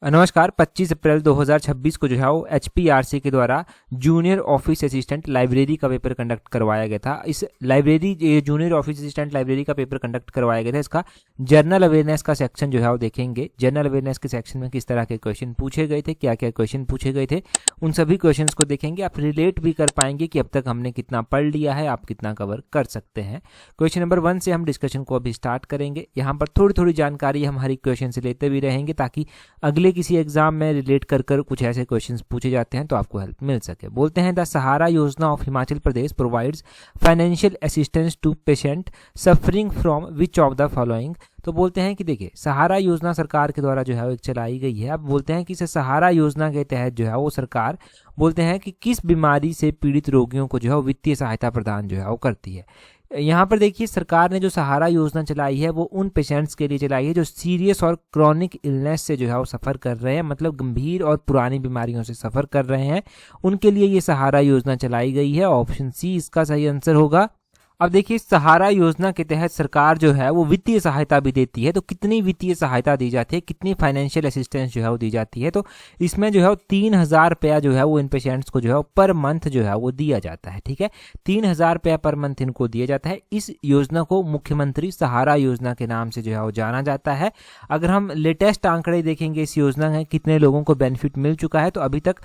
नमस्कार। 25 अप्रैल 2026 को जो है वो HPRC के द्वारा जूनियर ऑफिस असिस्टेंट लाइब्रेरी का पेपर कंडक्ट करवाया गया था। इस library junior office assistant library का पेपर कंडक्ट करवाया गया था। इसका जनरल अवेयरनेस का सेक्शन जो है वो देखेंगे। जनरल अवेयरनेस के सेक्शन में किस तरह के क्वेश्चन पूछे गए थे, क्या क्या क्वेश्चन पूछे गए थे, उन सभी क्वेश्चन को देखेंगे। आप रिलेट भी कर पाएंगे कि अब तक हमने कितना पढ़ लिया है, आप कितना कवर कर सकते हैं। क्वेश्चन नंबर 1 से हम डिस्कशन को अभी स्टार्ट करेंगे। यहाँ पर थोड़ी थोड़ी जानकारी हम हर एक क्वेश्चन से लेते भी रहेंगे ताकि अगले किसी एग्जाम में रिलेट कर कुछ ऐसे क्वेश्चंस पूछे जाते हैं तो आपको हेल्प मिल सके। बोलते हैं the Sahara Yojana of Himachal Pradesh provides financial assistance to patient suffering from which of the following. तो बोलते हैं कि देखिए सहारा योजना सरकार के द्वारा जो है वो चलाई गई है। अब बोलते हैं कि इस सहारा योजना के तहत जो है वो सरकार बोलते हैं कि किस बीमारी से पीड़ित रोगियों को जो है वित्तीय सहायता प्रदान जो है वो करती है। यहाँ पर देखिए सरकार ने जो सहारा योजना चलाई है वो उन पेशेंट्स के लिए चलाई है जो सीरियस और क्रॉनिक इलनेस से जो है वो सफ़र कर रहे हैं, मतलब गंभीर और पुरानी बीमारियों से सफ़र कर रहे हैं, उनके लिए ये सहारा योजना चलाई गई है। ऑप्शन सी इसका सही आंसर होगा। अब देखिए सहारा योजना के तहत सरकार जो है वो वित्तीय सहायता भी देती है। तो कितनी वित्तीय सहायता दी जाती है, कितनी फाइनेंशियल असिस्टेंस जो है वो दी जाती है, तो इसमें जो है 3,000 रुपया जो है वो इन पेशेंट्स को जो है पर मंथ जो है वो दिया जाता है। ठीक है, 3,000 रुपया पर मंथ इनको दिया जाता है। इस योजना को मुख्यमंत्री सहारा योजना के नाम से जो है वो जाना जाता है। अगर हम लेटेस्ट आंकड़े देखेंगे इस योजना में कितने लोगों को बेनिफिट मिल चुका है, तो अभी तक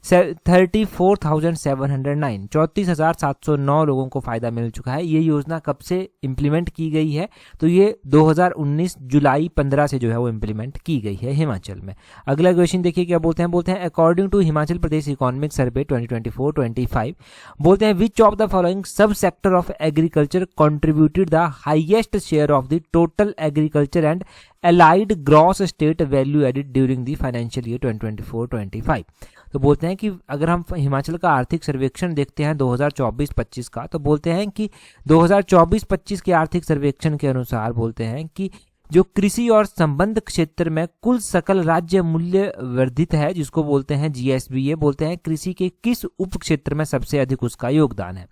34,709 34,709 लोगों को फायदा मिल चुका है। ये योजना कब से इंप्लीमेंट की गई है, तो ये 2019 जुलाई 15 से जो है वो इंप्लीमेंट की गई है हिमाचल में। अगला क्वेश्चन देखिए क्या बोलते हैं according to Himachal Pradesh economic survey 2024-25 बोलते हैं which of the following sub sector of agriculture contributed the highest share of the total agriculture and allied gross state value added during the financial year 2024-25। तो बोलते हैं कि अगर हम हिमाचल का आर्थिक सर्वेक्षण देखते हैं 2024-25 का, तो बोलते हैं कि 2024-25 के आर्थिक सर्वेक्षण के अनुसार बोलते हैं कि जो कृषि और संबंध क्षेत्र में कुल सकल राज्य मूल्य वर्धित है, जिसको बोलते हैं GSBA, बोलते हैं कृषि के किस उप क्षेत्र में सबसे अधिक उसका योगदान है।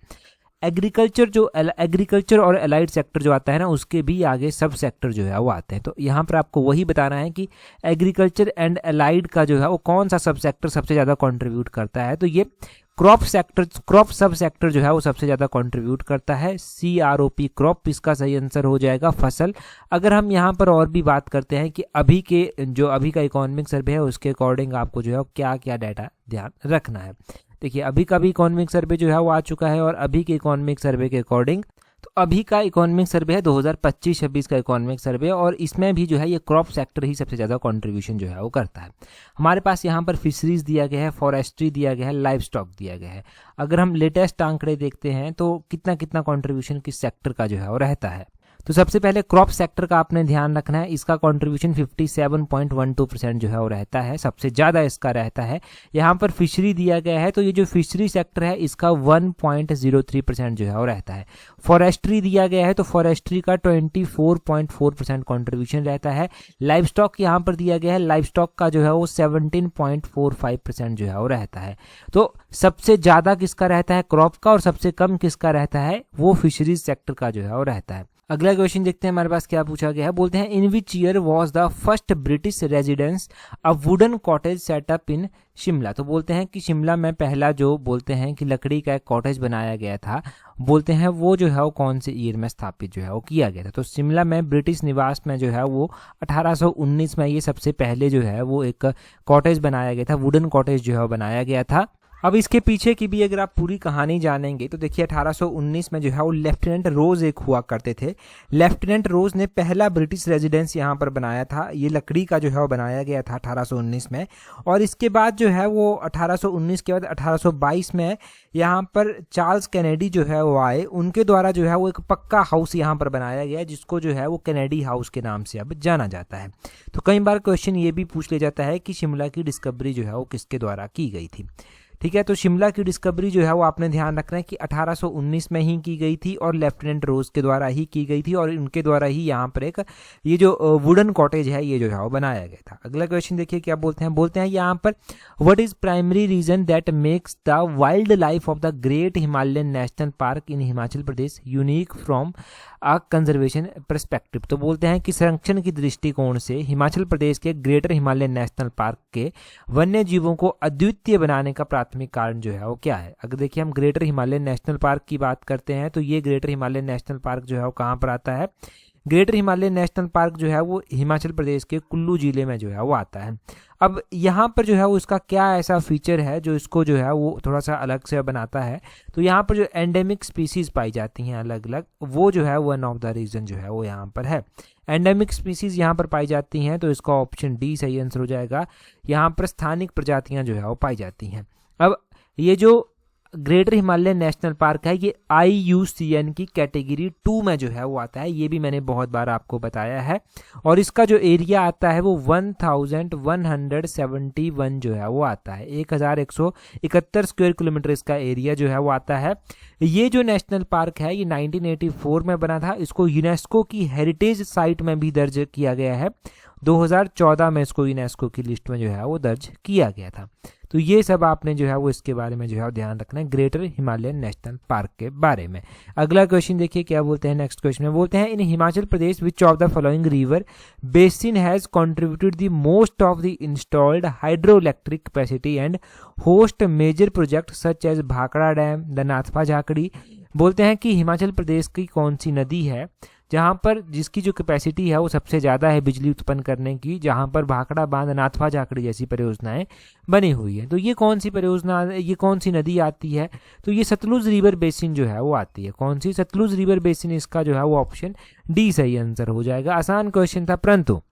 एग्रीकल्चर और एलाइड सेक्टर जो आता है ना, उसके भी आगे सब सेक्टर जो है वो आते हैं। तो यहाँ पर आपको वही बताना है कि एग्रीकल्चर एंड एलाइड का जो है वो कौन सा सब सेक्टर सबसे ज़्यादा कंट्रीब्यूट करता है। तो ये क्रॉप सब सेक्टर जो है वो सबसे ज़्यादा कंट्रीब्यूट करता है। CROP क्रॉप इसका सही आंसर हो जाएगा, फसल। अगर हम यहाँ पर और भी बात करते हैं कि अभी का इकोनॉमिक सर्वे है उसके अकॉर्डिंग आपको जो है क्या क्या डाटा ध्यान रखना है। देखिए अभी का भी इकोनॉमिक सर्वे जो है वो आ चुका है और अभी के इकोनॉमिक सर्वे के अकॉर्डिंग, तो अभी का इकोनॉमिक सर्वे है 2025-26 का इकोनॉमिक सर्वे, और इसमें भी जो है ये क्रॉप सेक्टर ही सबसे ज़्यादा कंट्रीब्यूशन जो है वो करता है। हमारे पास यहाँ पर फिशरीज दिया गया है, फॉरेस्ट्री दिया गया है, लाइव स्टॉक दिया गया है। अगर हम लेटेस्ट आंकड़े देखते हैं तो कितना कितना कंट्रीब्यूशन किस सेक्टर का जो है वो रहता है। तो सबसे पहले क्रॉप सेक्टर का आपने ध्यान रखना है। इसका कंट्रीब्यूशन 57.12% जो है वो रहता है, सबसे ज़्यादा इसका रहता है। यहाँ पर फिशरी दिया गया है तो ये जो फिशरी सेक्टर है इसका 1.03% जो है वो रहता है। फॉरेस्ट्री दिया गया है तो फॉरेस्ट्री का 24.4% कंट्रीब्यूशन रहता है। लाइव स्टॉक यहाँ पर दिया गया है, लाइव स्टॉक का जो है वो 17.45% जो है वो रहता है। तो सबसे ज़्यादा किसका रहता है क्रॉप का, और सबसे कम किसका रहता है, वो फिशरीज सेक्टर का जो है वो रहता है। अगला क्वेश्चन देखते हैं हमारे पास क्या पूछा गया है। बोलते हैं in which year was the first British residence a wooden cottage setup in Shimla. तो बोलते हैं कि शिमला में पहला जो बोलते हैं कि लकड़ी का एक कॉटेज बनाया गया था, बोलते हैं वो जो है वो कौन से ईयर में स्थापित जो है वो किया गया था। तो शिमला में ब्रिटिश निवास में जो है वो 1819 में ये सबसे पहले जो है वो एक कॉटेज बनाया गया था, वुडन कॉटेज जो है बनाया गया था। अब इसके पीछे की भी अगर आप पूरी कहानी जानेंगे तो देखिए 1819 में जो है वो लेफ्टिनेंट रोज एक हुआ करते थे। लेफ्टिनेंट रोज ने पहला ब्रिटिश रेजिडेंस यहाँ पर बनाया था। ये लकड़ी का जो है वो बनाया गया था 1819 में, और इसके बाद जो है वो 1819 के बाद 1822 में यहाँ पर चार्ल्स कैनेडी जो है वो आए, उनके द्वारा जो है वो एक पक्का हाउस यहाँ पर बनाया गया जिसको जो है वो कैनेडी हाउस के नाम से अब जाना जाता है। तो कई बार क्वेश्चन ये भी पूछ ले जाता है कि शिमला की डिस्कवरी जो है वो किसके द्वारा की गई थी। ठीक है, तो शिमला की डिस्कवरी जो है वो आपने ध्यान रखना है कि 1819 में ही की गई थी और लेफ्टिनेंट रोज के द्वारा ही की गई थी, और उनके द्वारा ही यहाँ पर एक ये जो वुडन कॉटेज है ये जो है वो बनाया गया था। अगला क्वेश्चन देखिए क्या बोलते हैं यहाँ पर what is primary reason that makes the wildlife of the great Himalayan national park in Himachal Pradesh unique from a conservation perspective. तो बोलते हैं कि संरक्षण की दृष्टिकोण से हिमाचल प्रदेश के ग्रेटर हिमालयन नेशनल पार्क के वन्य जीवों को अद्वितीय बनाने का प्राथमिक कारण जो है वो क्या है। अगर देखिए हम ग्रेटर हिमालयन नेशनल पार्क की बात करते हैं तो ये ग्रेटर हिमालयन नेशनल पार्क जो है वो कहाँ पर आता है। ग्रेटर हिमालयन नेशनल पार्क जो है वो हिमाचल प्रदेश के कुल्लू जिले में जो है वो आता है। अब यहाँ पर जो है वो इसका क्या ऐसा फीचर है जो इसको जो है वो थोड़ा सा अलग से बनाता है। तो यहाँ पर जो एंडेमिक स्पीसीज पाई जाती हैं अलग अलग, वो जो है वन ऑफ द रीजन जो है वो यहाँ पर है। एंडेमिक स्पीसीज यहाँ पर पाई जाती हैं तो इसका ऑप्शन डी सही आंसर हो जाएगा। यहाँ पर स्थानिक प्रजातियाँ जो है वो पाई जाती हैं। अब ये जो ग्रेटर हिमालयन नेशनल पार्क है ये IUCN की कैटेगरी 2 में जो है वो आता है। ये भी मैंने बहुत बार आपको बताया है। और इसका जो एरिया आता है वो 1171 जो है वो आता है। 1171 स्क्वायर किलोमीटर इसका एरिया जो है वो आता है। ये जो नेशनल पार्क है ये 1984 में बना था। इसको यूनेस्को की हेरिटेज साइट में भी दर्ज किया गया है। 2014 में इसको यूनेस्को की लिस्ट में जो है वो दर्ज किया गया था। तो ये सब आपने जो है वो इसके बारे में जो है ध्यान रखना है ग्रेटर हिमालयन नेशनल पार्क के बारे में। अगला क्वेश्चन देखिए क्या बोलते हैं। नेक्स्ट क्वेश्चन में बोलते हैं in Himachal Pradesh which of the following river basin has contributed the most of the installed hydro electric capacity and host major project such as Bhakra dam the Nathpa Jhakri. बोलते हैं कि हिमाचल प्रदेश की कौन सी नदी है जहां पर जिसकी जो कैपेसिटी है वो सबसे ज़्यादा है बिजली उत्पन्न करने की, जहां पर भाखड़ा बांध नाथपा झाकड़ी जैसी परियोजनाएं बनी हुई है। तो ये कौन सी परियोजना, ये कौन सी नदी आती है। तो ये सतलुज रिवर बेसिन जो है वो आती है। कौन सी, सतलुज रिवर बेसिन, इसका जो है वो ऑप्शन डी सही आंसर हो जाएगा। आसान क्वेश्चन था, परंतु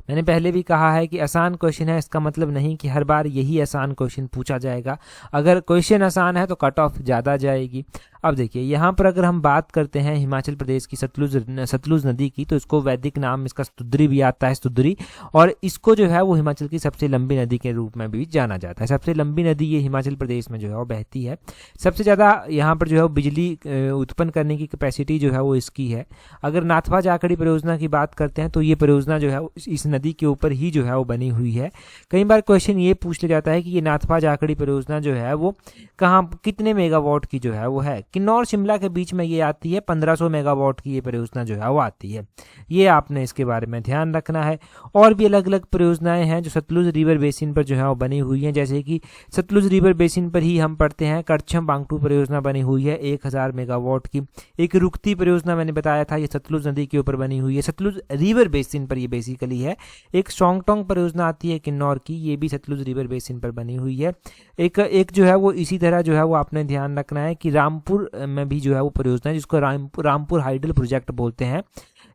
मैंने पहले भी कहा है कि आसान क्वेश्चन है इसका मतलब नहीं कि हर बार यही आसान क्वेश्चन पूछा जाएगा। अगर क्वेश्चन आसान है तो कट ऑफ ज़्यादा जाएगी। अब देखिए यहाँ पर अगर हम बात करते हैं हिमाचल प्रदेश की सतलुज नदी की, तो इसको वैदिक नाम इसका स्तुद्री भी आता है, स्तुद्री। और इसको जो है वो हिमाचल की सबसे लंबी नदी के रूप में भी जाना जाता है। सबसे लंबी नदी ये हिमाचल प्रदेश में जो है वो बहती है। सबसे ज़्यादा यहाँ पर जो है वो बिजली उत्पन्न करने की कैपेसिटी जो है वो इसकी है। अगर नाथपा झाकड़ी परियोजना की बात करते हैं तो ये परियोजना जो है इस नदी के ऊपर ही जो है वो बनी हुई है। कई बार क्वेश्चन ये पूछ लिया जाता है कि ये नाथपा झाकड़ी परियोजना जो है वो कहाँ, कितने मेगावाट की जो है वो है। किन्नौर शिमला के बीच में ये आती है। 1500 मेगावाट की ये परियोजना जो है वो आती है। ये आपने इसके बारे में ध्यान रखना है। और भी अलग अलग परियोजनाएं हैं जो सतलुज रिवर बेसिन पर जो है वो बनी हुई हैं। जैसे कि सतलुज रिवर बेसिन पर ही हम पढ़ते हैं करछम बांगटू परियोजना बनी हुई है 1000 मेगावाट की। एक रुकती परियोजना मैंने बताया था, ये सतलुज नदी के ऊपर बनी हुई है, सतलुज रिवर बेसिन पर ये बेसिकली है। एक सोंगटोंग परियोजना आती है किन्नौर की, ये भी सतलुज रिवर बेसिन पर बनी हुई है। एक जो है वो इसी तरह जो है वो आपने ध्यान रखना है कि रामपुर में भी जो है वो परियोजना है जिसको रामपुर हाइडल प्रोजेक्ट बोलते हैं।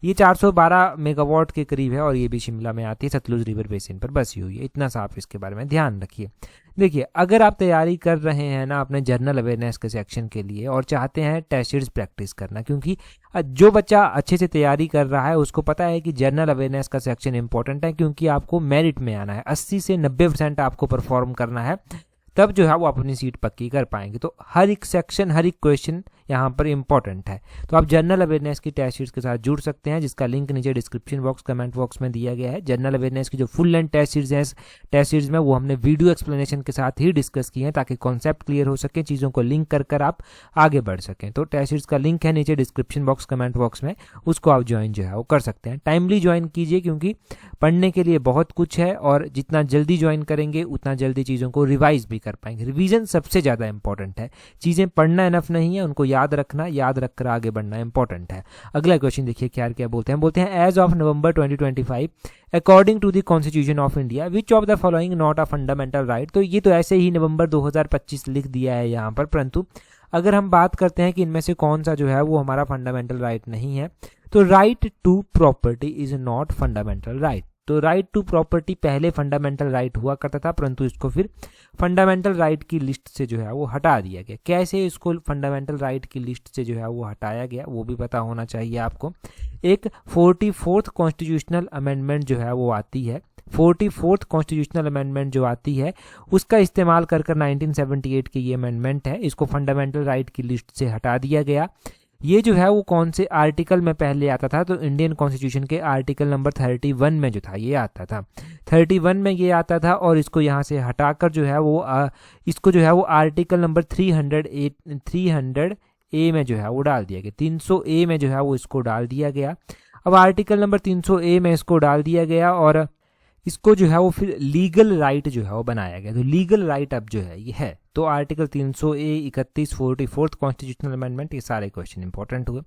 ये 412 मेगावाट के करीब है और ये भी शिमला में आती है, सतलुज रिवर बेसिन पर बसी हुई है। इतना सा आप इसके बारे में ध्यान रखिए। देखिए अगर आप तैयारी कर रहे हैं ना अपने जनरल अवेयरनेस के सेक्शन के लिए और चाहते हैं टेस्ट सीरीज प्रैक्टिस करना, क्योंकि जो बच्चा अच्छे से तैयारी कर रहा है उसको पता है कि जनरल अवेयरनेस का सेक्शन इंपॉर्टेंट है, क्योंकि आपको मेरिट में आना है। 80 से 90% आपको परफॉर्म करना है, तब जो है वो अपनी सीट पक्की कर पाएंगे। तो हर एक सेक्शन, हर एक क्वेश्चन यहाँ पर इंपॉर्टेंट है। तो आप जनरल अवेयरनेस की टेस्ट सीरीज के साथ जुड़ सकते हैं, जिसका लिंक नीचे डिस्क्रिप्शन बॉक्स, कमेंट बॉक्स में दिया गया है। जनरल अवेयरनेस की जो फुल लेंथ टेस्ट सीरीज है, टेस्ट सीरीज में वो हमने वीडियो एक्सप्लेनेशन के साथ ही डिस्कस की है, ताकि कॉन्सेप्ट क्लियर हो सके, चीज़ों को लिंक कर आप आगे बढ़ सकें। तो टेस्ट सीरीज का लिंक है नीचे डिस्क्रिप्शन बॉक्स, कमेंट बॉक्स में, उसको आप ज्वाइन जो है वो कर सकते हैं। टाइमली ज्वाइन कीजिए, क्योंकि पढ़ने के लिए बहुत कुछ है और जितना जल्दी ज्वाइन करेंगे उतना जल्दी चीज़ों को रिवाइज भी कर पाएंगे। रिवीजन सबसे ज़्यादा इंपॉर्टेंट है। चीज़ें पढ़ना इनफ नहीं है, उनको याद रखना, याद रखकर आगे बढ़ना इंपॉर्टेंट है। अगला क्वेश्चन देखिए क्या बोलते हैं as of November 2025 according to the constitution of India which of the following not a fundamental right. तो ये तो ऐसे ही नवंबर 2025 लिख दिया है यहाँ पर, परंतु अगर हम बात करते हैं कि इनमें से कौन सा जो है वो हमारा फंडामेंटल राइट नहीं है, तो right to property is not fundamental right. तो राइट टू प्रॉपर्टी पहले फंडामेंटल राइट हुआ करता था, परंतु इसको फिर फंडामेंटल राइट की लिस्ट से जो है वो हटा दिया गया। कैसे इसको फंडामेंटल राइट की लिस्ट से जो है वो हटाया गया वो भी पता होना चाहिए आपको। एक 44th कॉन्स्टिट्यूशनल अमेंडमेंट जो है वो आती है, 44th कॉन्स्टिट्यूशनल अमेंडमेंट जो आती है उसका इस्तेमाल कर 1978 की ये अमेंडमेंट है, इसको फंडामेंटल राइट की लिस्ट से हटा दिया गया। ये जो है वो कौन से आर्टिकल में पहले आता था, तो इंडियन कॉन्स्टिट्यूशन के आर्टिकल नंबर 31 में जो था ये आता था, 31 में ये आता था। और इसको यहाँ से हटाकर जो है वो इसको जो है वो आर्टिकल नंबर 308 300A में जो है वो डाल दिया गया, 300A में जो है वो इसको डाल दिया गया। अब आर्टिकल नंबर 300A में इसको डाल दिया गया और इसको जो है वो फिर लीगल राइट जो है वो बनाया गया। तो लीगल राइट अब जो है ये है, तो article 300A, 31, 44th constitutional amendment, ये सारे क्वेश्चन इंपॉर्टेंट हुए।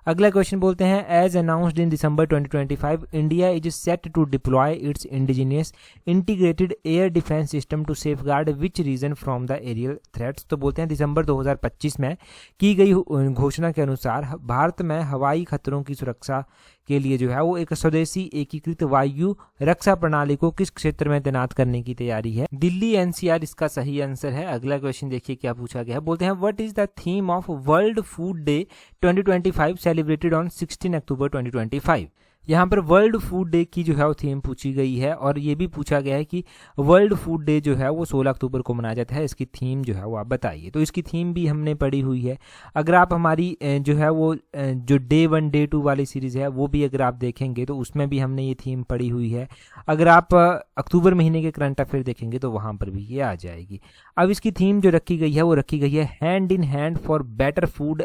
अगला क्वेश्चन बोलते हैं, as announced in December 2025 India is set to deploy its indigenous integrated air defence system to safeguard which region from the aerial threats. तो बोलते हैं दिसंबर 2025 में की गई घोषणा के अनुसार भारत में हवाई खतरों की सुरक्षा के लिए जो है वो एक स्वदेशी एकीकृत वायु रक्षा प्रणाली को किस क्षेत्र में तैनात करने की तैयारी है। दिल्ली एनसीआर इसका सही आंसर है। अगला क्वेश्चन देखिए क्या पूछा गया है, बोलते हैं what is the theme of world food day 2025 celebrated on 16 अक्टूबर 2025। यहाँ पर वर्ल्ड फूड डे की जो है वो थीम पूछी गई है और ये भी पूछा गया है कि वर्ल्ड फूड डे जो है वो 16 अक्टूबर को मनाया जाता है, इसकी थीम जो है वो आप बताइए। तो इसकी थीम भी हमने पढ़ी हुई है। अगर आप हमारी जो है वो जो डे 1 डे 2 वाली सीरीज़ है वो भी अगर आप देखेंगे तो उसमें भी हमने ये थीम पढ़ी हुई है। अगर आप अक्टूबर महीने के करंट अफेयर देखेंगे तो वहाँ पर भी ये आ जाएगी। अब इसकी थीम जो रखी गई है वो रखी गई है hand in hand for better food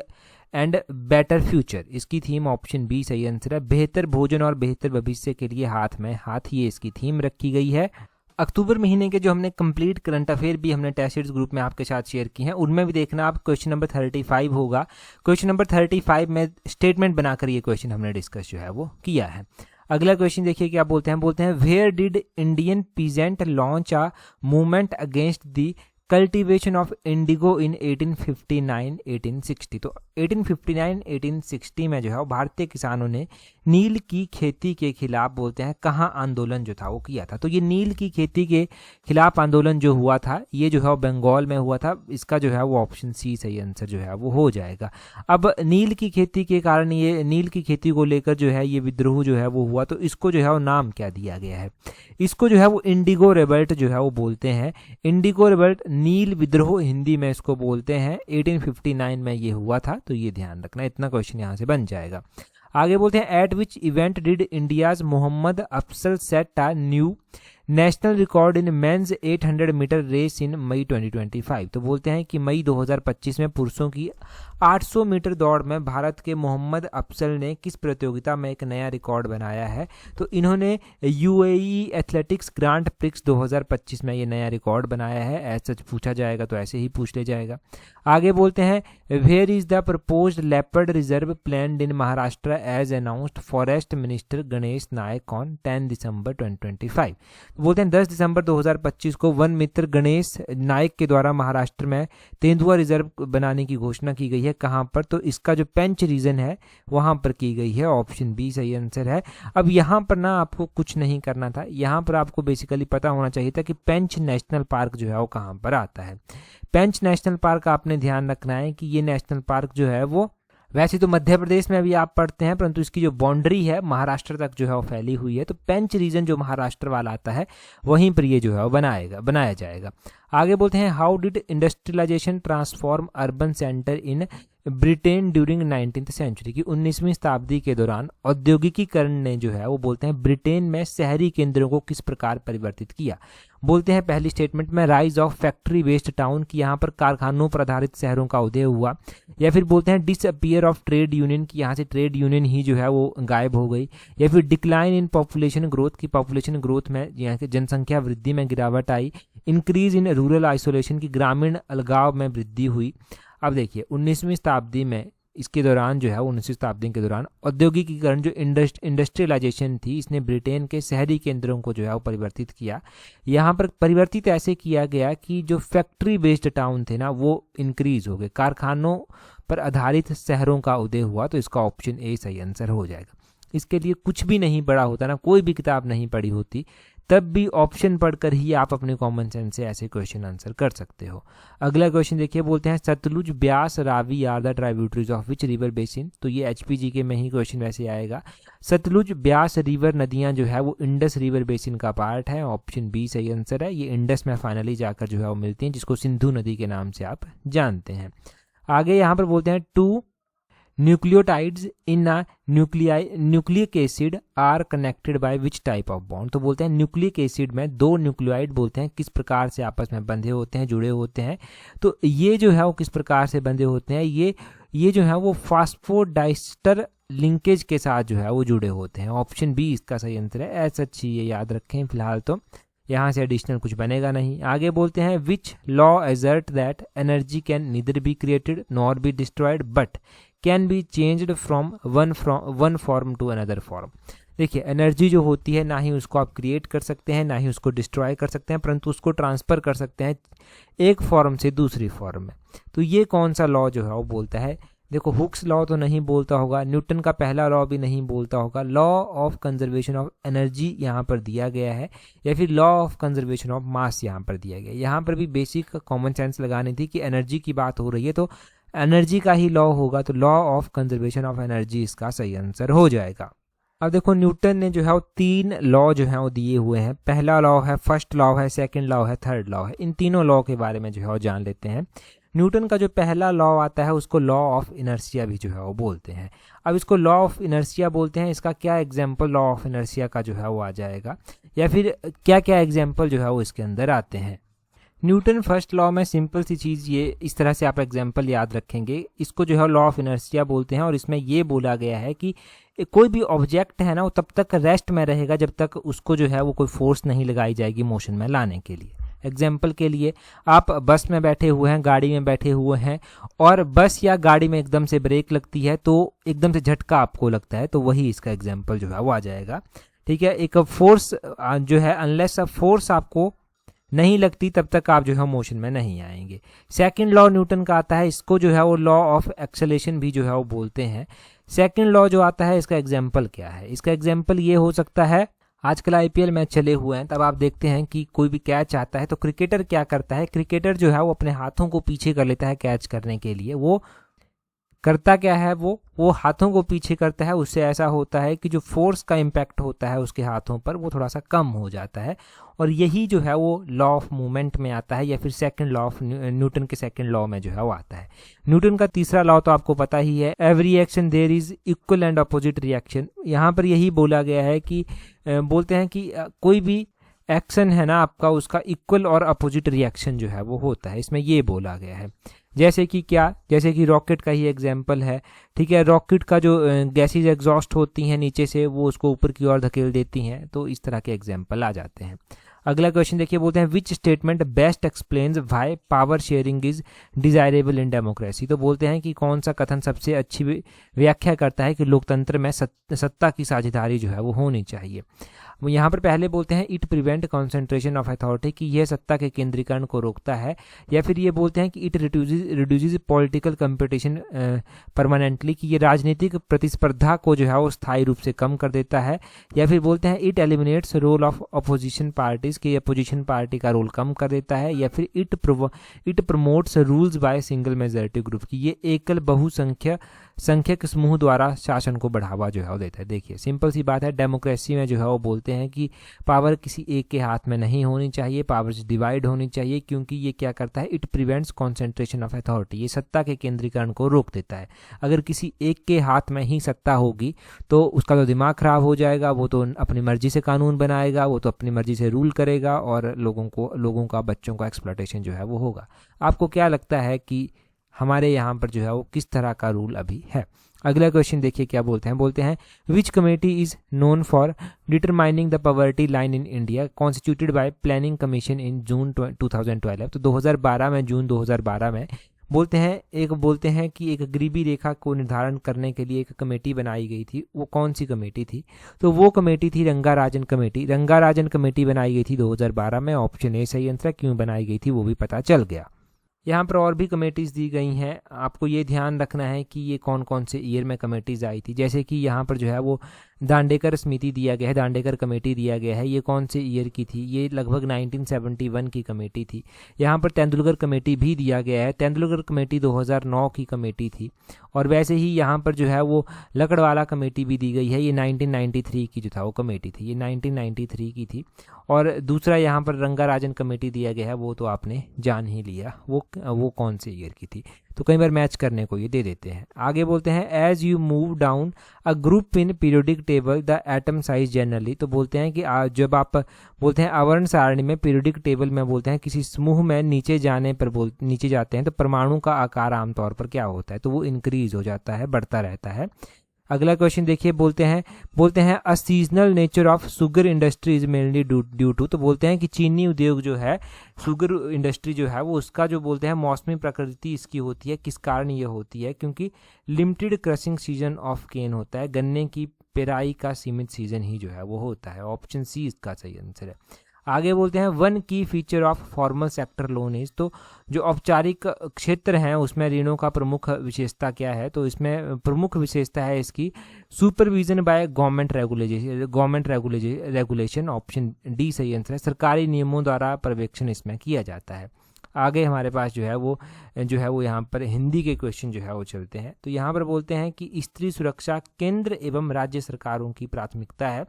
and better future. इसकी थीम ऑप्शन बी सही आंसर है, बेहतर भोजन और बेहतर भविष्य के लिए हाथ में हाथ, ये इसकी थीम रखी गई है। अक्टूबर महीने के जो हमने कंप्लीट करंट अफेयर भी हमने टेस्ट सीरीज ग्रुप में आपके साथ शेयर की हैं, उनमें भी देखना आप, क्वेश्चन नंबर 35 होगा। क्वेश्चन नंबर 35 में स्टेटमेंट बनाकर ये क्वेश्चन हमने डिस्कस जो है वो किया है। अगला क्वेश्चन देखिए क्या बोलते हैं where did Indian peasant launch a movement against the cultivation of indigo in 1859-1860। तो 1859-1860 में जो है भारतीय किसानों ने नील की खेती के खिलाफ बोलते हैं कहाँ आंदोलन जो था वो किया था। तो ये नील की खेती के खिलाफ आंदोलन जो हुआ था ये जो है वो बंगाल में हुआ था। इसका जो है वो ऑप्शन सी सही आंसर जो है वो हो जाएगा। अब नील की खेती के कारण, ये नील की खेती को लेकर जो है ये विद्रोह जो है वो हुआ, तो इसको जो है वो नाम क्या दिया गया है, इसको जो है वो इंडिगो रिवोल्ट जो है वो बोलते हैं। इंडिगो रिवोल्ट, नील विद्रोह हिंदी में इसको बोलते हैं। 1859 में ये हुआ था, तो ये ध्यान रखना, इतना क्वेश्चन यहाँ से बन जाएगा। आगे बोलते हैं at which event did India's Mohammed Afsal set a new national record in men's 800 metre race in May 2025। तो बोलते हैं कि मई 2025 में पुरुषों की 800 मीटर दौड़ में भारत के मोहम्मद अफसल ने किस प्रतियोगिता में एक नया रिकॉर्ड बनाया है। तो इन्होंने यूएई एथलेटिक्स ग्रांड प्रिक्स 2025 में ये नया रिकॉर्ड बनाया है। ऐसा पूछा जाएगा तो ऐसे ही पूछ ले जाएगा। आगे बोलते हैं where is the proposed leopard reserve planned in Maharashtra as announced forest minister Ganesh Naik on 10 December 2025। बोलते हैं 10 दिसंबर 2025 को वन मित्र गणेश नायक के द्वारा महाराष्ट्र में तेंदुआ रिजर्व बनाने की घोषणा की गई है। कहां पर, तो इसका जो पेंच रीजन है वहां पर की गई है। ऑप्शन बी सही आंसर है। अब यहां पर ना आपको कुछ नहीं करना था, यहां पर आपको बेसिकली पता होना चाहिए था कि पेंच नेशनल पार्क जो है वो कहां पर आता है। पेंच नेशनल पार्क आपने ध्यान रखना है कि ये नेशनल पार्क जो है वो वैसे तो मध्य प्रदेश में अभी आप पढ़ते हैं, परंतु इसकी जो बाउंड्री है महाराष्ट्र तक जो है वो फैली हुई है। तो पेंच रीजन जो महाराष्ट्र वाला आता है वहीं पर ये जो है वो बनाया जाएगा। आगे बोलते हैं how did industrialisation transform urban centre in Britain during 19th century. की 19वीं शताब्दी के दौरान औद्योगिकीकरण ने जो है वो बोलते हैं ब्रिटेन में शहरी केंद्रों को किस प्रकार परिवर्तित किया। बोलते हैं पहली स्टेटमेंट में rise of factory based town की यहाँ पर कारखानों पर आधारित शहरों का उदय हुआ, या फिर बोलते हैं डिसअपियर ऑफ ट्रेड यूनियन की यहाँ से ट्रेड यूनियन ही जो है वो गायब हो गई, या फिर डिक्लाइन इन पॉपुलेशन ग्रोथ की पॉपुलेशन ग्रोथ में यहाँ की जनसंख्या वृद्धि में गिरावट आई, इंक्रीज इन रूरल आइसोलेशन की ग्रामीण अलगाव में वृद्धि हुई। अब देखिए 19वीं शताब्दी में इसके दौरान जो है 19वीं शताब्दी के दौरान औद्योगिकीकरण जो इंडस्ट्रियलाइजेशन थी इसने ब्रिटेन के शहरी केंद्रों को जो है वो परिवर्तित किया। यहाँ पर परिवर्तित ऐसे किया गया कि जो फैक्ट्री बेस्ड टाउन थे ना वो इंक्रीज हो गए, कारखानों पर आधारित शहरों का उदय हुआ। तो इसका ऑप्शन ए सही आंसर हो जाएगा। इसके लिए कुछ भी नहीं पढ़ा होता ना, कोई भी किताब नहीं पढ़ी होती, तब भी ऑप्शन पढ़कर ही आप अपने कॉमन सेंस से ऐसे क्वेश्चन आंसर कर सकते हो। अगला क्वेश्चन देखिए, बोलते हैं Sutlej, Beas, Ravi are the tributaries of which river basin. तो ये एचपीजी के में ही क्वेश्चन वैसे आएगा। सतलुज ब्यास रिवर नदियां जो है वो इंडस रिवर बेसिन का पार्ट है। ऑप्शन बी सही आंसर है। ये इंडस में फाइनली जाकर जो है वो मिलती हैं, जिसको सिंधु नदी के नाम से आप जानते हैं। आगे यहाँ पर बोलते हैं two nucleotides in a nucleic acid are connected by which type of bond. तो बोलते हैं न्यूक्लिक एसिड में दो न्यूक्लियोइड बोलते हैं किस प्रकार से आपस में बंधे होते हैं, जुड़े होते हैं। तो ये जो है वो किस प्रकार से बंधे होते हैं, ये ये जो है वो फास्फोडाइस्टर लिंकेज के साथ जो है वो जुड़े होते हैं। ऑप्शन बी इसका सही आंसर है। ऐसा अच्छी ये याद रखें, फिलहाल तो यहाँ से एडिशनल कुछ बनेगा नहीं। आगे बोलते हैं which law asserts that energy can neither be created nor be destroyed but can be changed from one form to another form. देखिए, एनर्जी जो होती है ना ही उसको आप क्रिएट कर सकते हैं ना ही उसको डिस्ट्रॉय कर सकते हैं, परंतु उसको ट्रांसफ़र कर सकते हैं एक फॉर्म से दूसरी फॉर्म में। तो ये कौन सा लॉ जो है वो बोलता है? देखो, हुक्स लॉ तो नहीं बोलता होगा, न्यूटन का पहला लॉ भी नहीं बोलता होगा, law of conservation of energy यहाँ पर दिया गया है, या फिर law of conservation of mass यहाँ पर दिया गया है। यहाँ पर भी बेसिक कॉमन सेंस लगानी थी कि एनर्जी की बात हो रही है तो एनर्जी का ही लॉ होगा, तो law of conservation of energy इसका सही आंसर हो जाएगा। अब देखो, न्यूटन ने जो है वो 3 लॉ जो है वो दिए हुए हैं। पहला लॉ है, फर्स्ट लॉ है, सेकंड लॉ है, थर्ड लॉ है। इन तीनों लॉ के बारे में जो है वो जान लेते हैं। न्यूटन का जो पहला लॉ आता है उसको लॉ ऑफ इनर्शिया भी जो है वो बोलते हैं। अब इसको लॉ ऑफ इनर्शिया बोलते हैं, इसका क्या एग्जाम्पल लॉ ऑफ इनर्शिया का जो है वो आ जाएगा, या फिर क्या क्या एग्जाम्पल जो है वो इसके अंदर आते हैं। न्यूटन फर्स्ट लॉ में सिंपल सी चीज़ ये इस तरह से आप एग्जाम्पल याद रखेंगे, इसको जो है लॉ ऑफ इनर्शिया बोलते हैं। और इसमें ये बोला गया है कि कोई भी ऑब्जेक्ट है ना वो तब तक रेस्ट में रहेगा जब तक उसको जो है वो कोई फोर्स नहीं लगाई जाएगी मोशन में लाने के लिए। एग्जाम्पल के लिए, आप बस में बैठे हुए हैं, गाड़ी में बैठे हुए हैं, और बस या गाड़ी में एकदम से ब्रेक लगती है तो एकदम से झटका आपको लगता है, तो वही इसका एग्जाम्पल जो है वो आ जाएगा। ठीक है, एक फोर्स जो है, अनलेस फोर्स आपको नहीं लगती तब तक आप जो है मोशन में नहीं आएंगे। सेकंड लॉ न्यूटन का आता है, इसको जो है वो लॉ ऑफ एक्सेलेरेशन भी जो है वो बोलते हैं। सेकंड लॉ जो आता है इसका एग्जाम्पल क्या है? इसका एग्जाम्पल ये हो सकता है, आजकल आईपीएल मैच चले हुए हैं, तब आप देखते हैं कि कोई भी कैच आता है तो क्रिकेटर क्या करता है, क्रिकेटर जो है वो अपने हाथों को पीछे कर लेता है कैच करने के लिए। वो करता क्या है, वो हाथों को पीछे करता है, उससे ऐसा होता है कि जो फोर्स का इम्पैक्ट होता है उसके हाथों पर वो थोड़ा सा कम हो जाता है, और यही जो है वो लॉ ऑफ मूवमेंट में आता है, या फिर सेकंड लॉ ऑफ न्यूटन के सेकंड लॉ में जो है वो आता है। न्यूटन का तीसरा लॉ तो आपको पता ही है, every action there is equal and opposite reaction. यहाँ पर यही बोला गया है कि बोलते हैं कि कोई भी एक्शन है ना आपका, उसका इक्वल और अपोजिट रिएक्शन जो है वो होता है, इसमें ये बोला गया है। जैसे कि क्या, जैसे कि रॉकेट का ही एग्जाम्पल है। ठीक है, रॉकेट का जो गैसेज एग्जॉस्ट होती हैं नीचे से, वो उसको ऊपर की ओर धकेल देती हैं, तो इस तरह के एग्जाम्पल आ जाते हैं। अगला क्वेश्चन देखिए, बोलते हैं which statement best explains why power sharing is desirable in democracy. तो बोलते हैं कि कौन सा कथन सबसे अच्छी व्याख्या करता है कि लोकतंत्र में सत्ता की साझेदारी जो है वो होनी चाहिए। वो यहाँ पर पहले बोलते हैं it prevent concentration of authority, कि यह सत्ता के केंद्रीकरण को रोकता है, या फिर ये बोलते हैं कि it reduces political competition permanently, कि ये राजनीतिक प्रतिस्पर्धा को जो है वो स्थायी रूप से कम कर देता है, या फिर बोलते हैं it eliminates role of opposition parties, कि अपोजिशन पार्टी का रोल कम कर देता है, या फिर it promotes rules by single majority group, की ये एकल बहुसंख्यक समूह द्वारा शासन को बढ़ावा जो है वो देता है। देखिए, सिंपल सी बात है, डेमोक्रेसी में जो है वो बोलते हैं कि पावर किसी एक के हाथ में नहीं होनी चाहिए, पावर्स डिवाइड होनी चाहिए, क्योंकि ये क्या करता है, it prevents concentration of authority, ये सत्ता के केंद्रीकरण को रोक देता है। अगर किसी एक के हाथ में ही सत्ता होगी तो उसका तो दिमाग खराब हो जाएगा, वो तो अपनी मर्जी से कानून बनाएगा, वो तो अपनी मर्जी से रूल करेगा, और लोगों का बच्चों का एक्सप्लॉयटेशन जो है वो होगा। आपको क्या लगता है कि हमारे यहाँ पर जो है वो किस तरह का रूल अभी है? अगला क्वेश्चन देखिए क्या बोलते हैं which committee is known for determining the poverty line in India constituted by planning commission in June 2012। तो 2012 में, जून 2012 में बोलते हैं कि एक गरीबी रेखा को निर्धारण करने के लिए एक कमेटी बनाई गई थी। वो कौन सी कमेटी थी? तो वो कमेटी थी रंगाराजन कमेटी। रंगाराजन कमेटी बनाई गई थी 2012 में। ऑप्शन ए सही आंसर। क्यों बनाई गई थी वो भी पता चल गया। यहाँ पर और भी कमेटीज़ दी गई हैं, आपको ये ध्यान रखना है कि ये कौन कौन से ईयर में कमेटीज़ आई थी। जैसे कि यहाँ पर जो है वो दांडेकर समिति दिया गया है, दांडेकर कमेटी दिया गया है, ये कौन से ईयर की थी? ये लगभग 1971 की कमेटी थी। यहाँ पर तेंदुलकर कमेटी भी दिया गया है, तेंदुलकर कमेटी 2009 की कमेटी थी। और वैसे ही यहाँ पर जो है वो लकड़वाला कमेटी भी दी गई है, ये 1993 की जो था वो कमेटी थी, ये 1993 की थी। और दूसरा यहाँ पर रंगाराजन कमेटी दिया गया है, वो तो आपने जान ही लिया वो कौन से ईयर की थी। तो कई बार मैच करने को ये दे देते हैं। आगे बोलते हैं as you move down a group in periodic table the atom size generally. तो बोलते हैं कि जब आप बोलते हैं आवरण सारणी में पीरियोडिक टेबल में बोलते हैं किसी समूह में नीचे जाते हैं तो परमाणु का आकार आमतौर पर क्या होता है, तो वो इंक्रीज हो जाता है, बढ़ता रहता है। अगला क्वेश्चन देखिए, बोलते हैं a seasonal nature of sugar industry is mainly due to. तो बोलते हैं कि चीनी उद्योग जो है, शुगर इंडस्ट्री जो है, वो उसका जो बोलते हैं मौसमी प्रकृति इसकी होती है। किस कारण ये होती है? क्योंकि लिमिटेड क्रशिंग सीजन ऑफ केन होता है, गन्ने की पेराई का सीमित सीजन ही जो है वो होता है। ऑप्शन सी इसका सही आंसर है। आगे बोलते हैं वन की feature of formal sector loan is. तो जो औपचारिक क्षेत्र हैं उसमें ऋणों का प्रमुख विशेषता क्या है? तो इसमें प्रमुख विशेषता है इसकी supervision by government regulation. Option D सही आंसर है। सरकारी नियमों द्वारा पर्यवेक्षण इसमें किया जाता है। आगे हमारे पास जो है वो यहाँ पर हिंदी के क्वेश्चन जो है वो चलते हैं। तो यहाँ पर बोलते हैं कि स्त्री सुरक्षा केंद्र एवं राज्य सरकारों की प्राथमिकता है।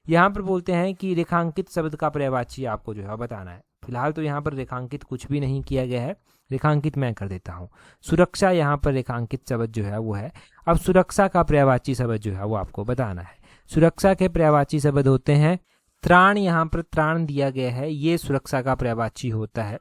यहाँ पर बोलते हैं कि रेखांकित शब्द का पर्यायवाची आपको जो है बताना है। फिलहाल तो यहाँ पर रेखांकित कुछ भी नहीं किया गया है, रेखांकित मैं कर देता हूँ। सुरक्षा यहाँ पर रेखांकित शब्द जो है वो है। अब सुरक्षा का पर्यायवाची शब्द जो है वो आपको बताना है। सुरक्षा के पर्यायवाची शब्द होते हैं त्राण। यहाँ पर त्राण दिया गया है, ये सुरक्षा का पर्यायवाची होता है।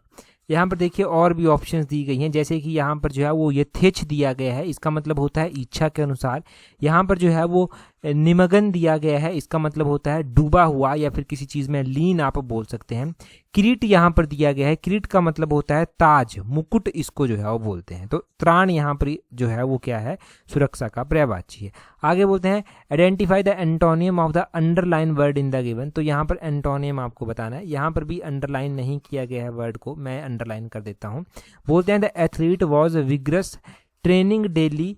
यहाँ पर देखिए और भी ऑप्शंस दी गई हैं, जैसे कि यहाँ पर जो है वो यथेच्छ दिया गया है, इसका मतलब होता है इच्छा के अनुसार। यहाँ पर जो है वो निमग्न दिया गया है, इसका मतलब होता है डूबा हुआ या फिर किसी चीज में लीन आप बोल सकते हैं। किरीट यहाँ पर दिया गया है, किरीट का मतलब होता है ताज, मुकुट, इसको जो है वो बोलते हैं। तो त्राण यहाँ पर जो है वो क्या है? सुरक्षा का पर्यायवाची है। आगे बोलते हैं identify the antonym of the underline word in the given. तो यहाँ पर एंटोनियम आपको बताना है। यहाँ पर भी अंडरलाइन नहीं किया गया है वर्ड को, मैं अंडरलाइन कर देता हूँ। बोलते हैं the athlete was vigorous training daily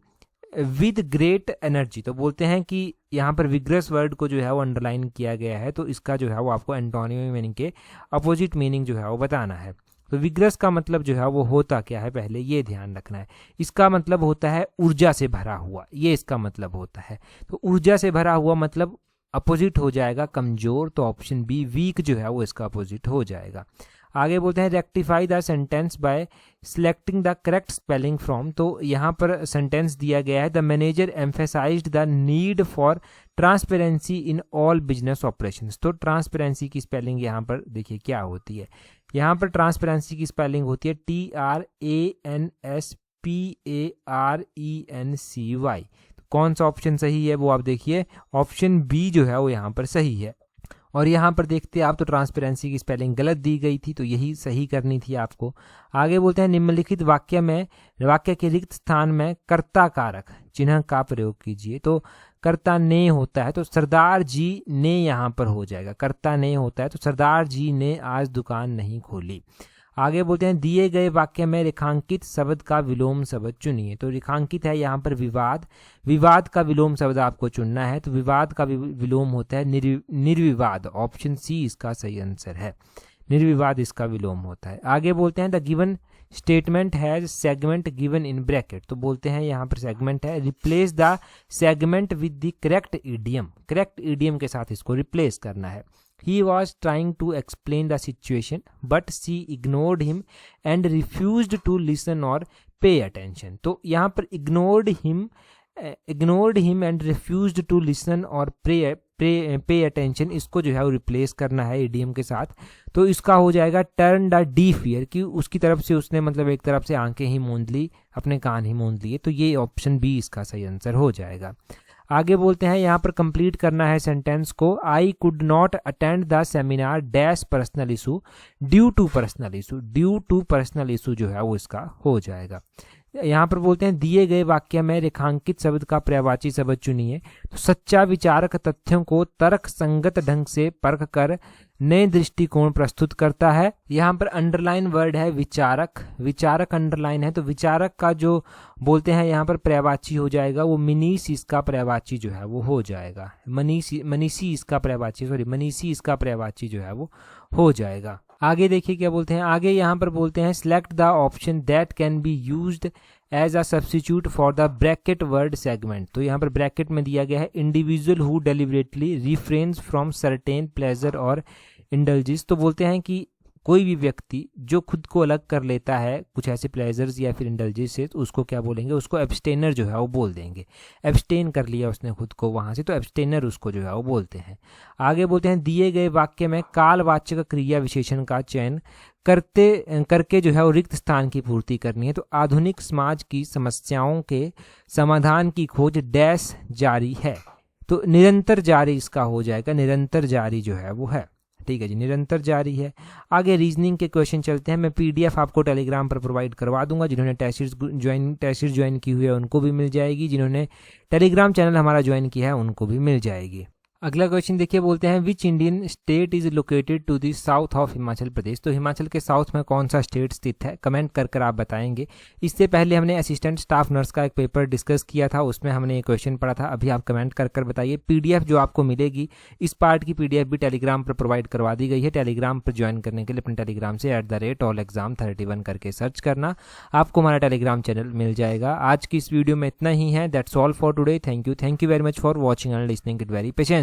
with great energy. तो बोलते हैं कि यहाँ पर विग्रस वर्ड को जो है वो अंडरलाइन किया गया है, तो इसका जो है वो आपको एंटोनियम मीनिंग के अपोजिट मीनिंग जो है वो बताना है। तो विग्रस का मतलब जो है वो होता क्या है, पहले ये ध्यान रखना है। इसका मतलब होता है ऊर्जा से भरा हुआ, ये इसका मतलब होता है। तो ऊर्जा से भरा हुआ मतलब अपोजिट हो जाएगा कमजोर, तो ऑप्शन बी वीक जो है वो इसका अपोजिट हो जाएगा। आगे बोलते हैं rectify the sentence by selecting the correct spelling from. तो यहाँ पर सेंटेंस दिया गया है the manager emphasised the need for transparency in all business operations. तो ट्रांसपेरेंसी की स्पेलिंग यहाँ पर देखिए क्या होती है। यहाँ पर ट्रांसपेरेंसी की स्पेलिंग होती है TRANSPARENCY। तो कौन सा ऑप्शन सही है वो आप देखिए, ऑप्शन बी जो है वो यहाँ पर सही है। और यहाँ पर देखते हैं आप तो ट्रांसपेरेंसी की स्पेलिंग गलत दी गई थी, तो यही सही करनी थी आपको। आगे बोलते हैं निम्नलिखित वाक्य के रिक्त स्थान में कर्ता कारक चिन्ह का प्रयोग कीजिए। तो कर्ता ने होता है तो सरदार जी ने यहाँ पर हो जाएगा। कर्ता ने होता है तो सरदार जी ने आज दुकान नहीं खोली। आगे बोलते हैं दिए गए वाक्य में रेखांकित शब्द का विलोम शब्द चुनिए। तो रेखांकित है यहाँ पर विवाद, विवाद का विलोम शब्द आपको चुनना है। तो विवाद का विलोम होता है निर्विवाद। ऑप्शन सी इसका सही आंसर है, निर्विवाद इसका विलोम होता है। आगे बोलते हैं the given statement has segment given in bracket. तो बोलते हैं यहाँ पर सेगमेंट है, replace the segment with the correct idiom. Correct idiom के साथ इसको रिप्लेस करना है। He was trying to explain the situation, but she ignored him and refused to listen or pay attention. तो यहाँ पर ignored him and refused to listen or pay attention, इसको जो है वो रिप्लेस करना है idiom के साथ। तो इसका हो जाएगा turn the deaf ear, कि उसकी तरफ से उसने मतलब एक तरफ से आंखें ही मूंद ली, अपने कान ही मूंद लिए। तो ये ऑप्शन बी इसका सही आंसर हो जाएगा। आगे बोलते हैं यहाँ पर कंप्लीट करना है सेंटेंस को। I could not attend the seminar dash personal issue due to personal issue. Due to personal issue जो है वो इसका हो जाएगा। यहाँ पर बोलते हैं दिए गए वाक्य में रेखांकित शब्द का पर्यायवाची शब्द चुनिए। तो सच्चा विचारक तथ्यों को तर्क संगत ढंग से परख कर नए दृष्टिकोण प्रस्तुत करता है। यहाँ पर अंडरलाइन वर्ड है विचारक, विचारक अंडरलाइन है। तो विचारक का जो बोलते हैं यहाँ पर पर्यायवाची हो जाएगा वो मनीषी, इसका पर्यायवाची जो है वो हो जाएगा मनीषी इसका पर्यायवाची जो है वो हो जाएगा। आगे देखिए क्या बोलते हैं। आगे यहाँ पर बोलते हैं select the option that can be used as a substitute for the bracket word segment. तो यहाँ पर ब्रैकेट में दिया गया है individual who deliberately refrains from certain pleasure और इंडल्जिस, तो बोलते हैं कि कोई भी व्यक्ति जो खुद को अलग कर लेता है कुछ ऐसे प्लेजर्स या फिर इंडल्जिस से, तो उसको क्या बोलेंगे, उसको एब्सटेनर जो है वो बोल देंगे। एब्सटेन कर लिया उसने खुद को वहाँ से, तो एब्सटेनर उसको जो है वो बोलते हैं। आगे बोलते हैं दिए गए वाक्य में कालवाचक क्रिया विशेषण का चयन करके जो है वो रिक्त स्थान की पूर्ति करनी है। तो आधुनिक समाज की समस्याओं के समाधान की खोज डैश जारी है, तो निरंतर जारी इसका हो जाएगा, निरंतर जारी जो है वो है। ठीक है जी, निरंतर जारी है। आगे रीजनिंग के क्वेश्चन चलते हैं। मैं पीडीएफ आपको टेलीग्राम पर प्रोवाइड करवा दूंगा, जिन्होंने टेस्ट ज्वाइन की हुई है उनको भी मिल जाएगी, जिन्होंने टेलीग्राम चैनल हमारा ज्वाइन किया है उनको भी मिल जाएगी। अगला क्वेश्चन देखिए, बोलते हैं which Indian state is located to the south of Himachal Pradesh. तो हिमाचल के साउथ में कौन सा स्टेट स्थित है, कमेंट कर आप बताएंगे। इससे पहले हमने असिस्टेंट स्टाफ नर्स का एक पेपर डिस्कस किया था, उसमें हमने ये क्वेश्चन पढ़ा था। अभी आप कमेंट कर बताइए। पीडीएफ जो आपको मिलेगी इस पार्ट की पीडीएफ भी टेलीग्राम पर प्रोवाइड करवा दी गई है। टेलीग्राम पर ज्वाइन करने के लिए अपने टेलीग्राम से @allexam31 करके सर्च करना, आपको हमारा टेलीग्राम चैनल मिल जाएगा। आज की इस वीडियो में इतना ही है। That's all for today. Thank you very much for watching and listening it very patience.